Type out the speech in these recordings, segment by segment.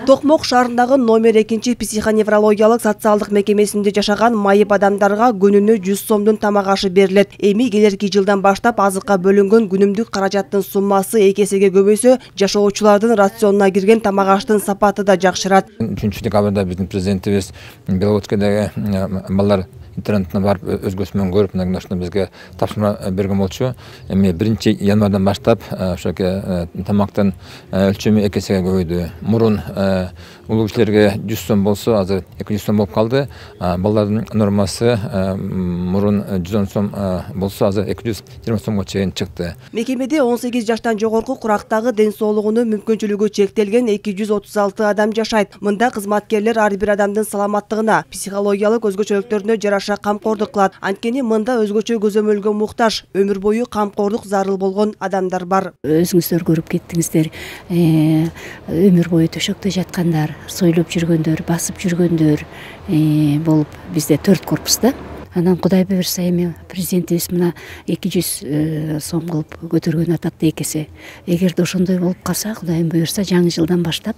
Токмок шаарындагы номер 2 психоневрологиялык социалдык мекемесинде жашаган майып адамдарга күнүнө 100 сомдун тамак ашы берилет. Эми келерки жылдан баштап азыкка бөлүнгөн күнүмдүк каражаттын суммасы 2 эсеге көбөйсө, жашоочулардын рационуна кирген тамак аштын сапаты да жакшырат. 3 декабрда биздин президентибиз Беловодскийдеги балдар интернетine барып өзгөсүнөн көрүп, мына бизге тапшырма берген болчу. Эми 1-январдан баштап ошо тамактын өлчөмү 2 эсеге көбөйдү. Мурун улуу кишилерге 100 сом болсо, азыр 200 сом болуп калды. Балдардын нормасы мурун 110 сом болсо, азыр 220 сомго чейин чыкты. Мекемеде 18 жаштан жогорку курактагы ден соолугунун мүмкүнчүлүгү чектелген 236 адам жашайт. Мында кызматкерлер ар бир адамдын саламаттыгына, психологиялык өзгөчөлүктөрүнө жараша камкордук кылат. Анткени мында өзгөчө көзөмөлгө муктаж, өмүр бою камкордук зарыл болгон адамдар бар. Өзүңүздөр көрүп кеттиңиздер, өмүр бою төшөктө жаткандар, сойлоп жүргөндөр, басып жүргөндөр болуп бизде 4 корпуста. Анан Кудай буйрса эми президентибиз мына 200 сом кылып көтөргөн атат 2 эсе. Эгерде ошондой болуп калса, Кудайым буйрса, жаңы жылдан баштап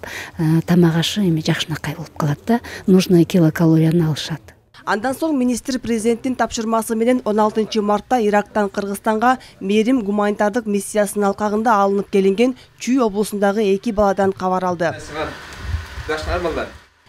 тамак ашы эми жакшынакай болуп калат да, нужный килокалорияны алышат. Андан соң министр президенттин тапшырмасы менен 16 мартта Ирактан Кыргызстанга Мээрим гуманитардык миссиясынын алкагында алынып келинген Чүй облусундагы 2 баладан кабар алды.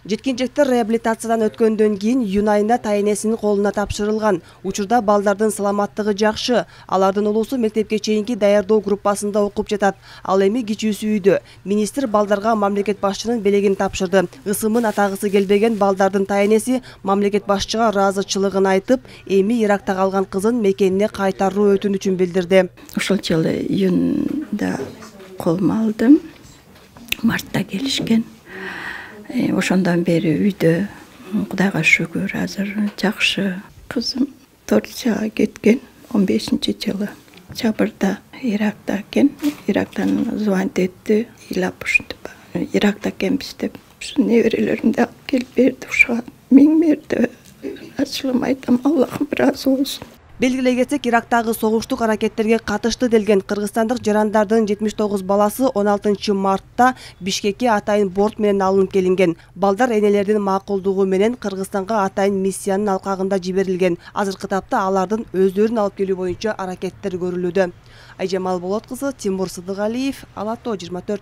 Жеткинчектер реабилитациядан өткөндөн кийин июнь айында тайнесинин колуна тапшырылган. Учурда балдардын саламаттыгы жакшы. Алардын улуусу мектепке чейинки даярдоо группасында окуп жатат. Ал эми кичүүсү үйдө. Министр балдарга мамлекет башчынын белегин тапшырды. Ысымын атагысы келбеген балдардын тайнеси мамлекет башчыга ыраазычылыгын айтып, эми Иракта калган кызын мекенине кайтаруу өтүнүчүн билдирди. Ошол жылы июнда колума алдым. Мартта келишкен. Ошондон бери үйдө, Кудайга шүгүр, азыр жакшы. Кызым Турцияга кеткен 15-жылы. Чабырда Иракта экен. Ирактан звонить этти, ыйлап ушинтип. Иракта экенбиз деп. Ушу неберелеримди алып келип берди. Ушуга миң мерде ачылым айтам, Аллахым ыраазы болсун. Белгилей кетсек, Ирактагы согуштук аракеттерге катышты делген кыргызстандык жарандардын 79 баласы 16 мартта Бишкекке атайын борт менен алынып келинген. Балдар энелердин макулдугу менен Кыргызстанга атайын миссиянын алкагында жиберилген. Азыркы тапта алардын өздөрүн алып келүү боюнча аракеттер көрүлүүдө. Айжамал Болот кызы, Тимур Сыдыгалиев, Ала Тоо 24.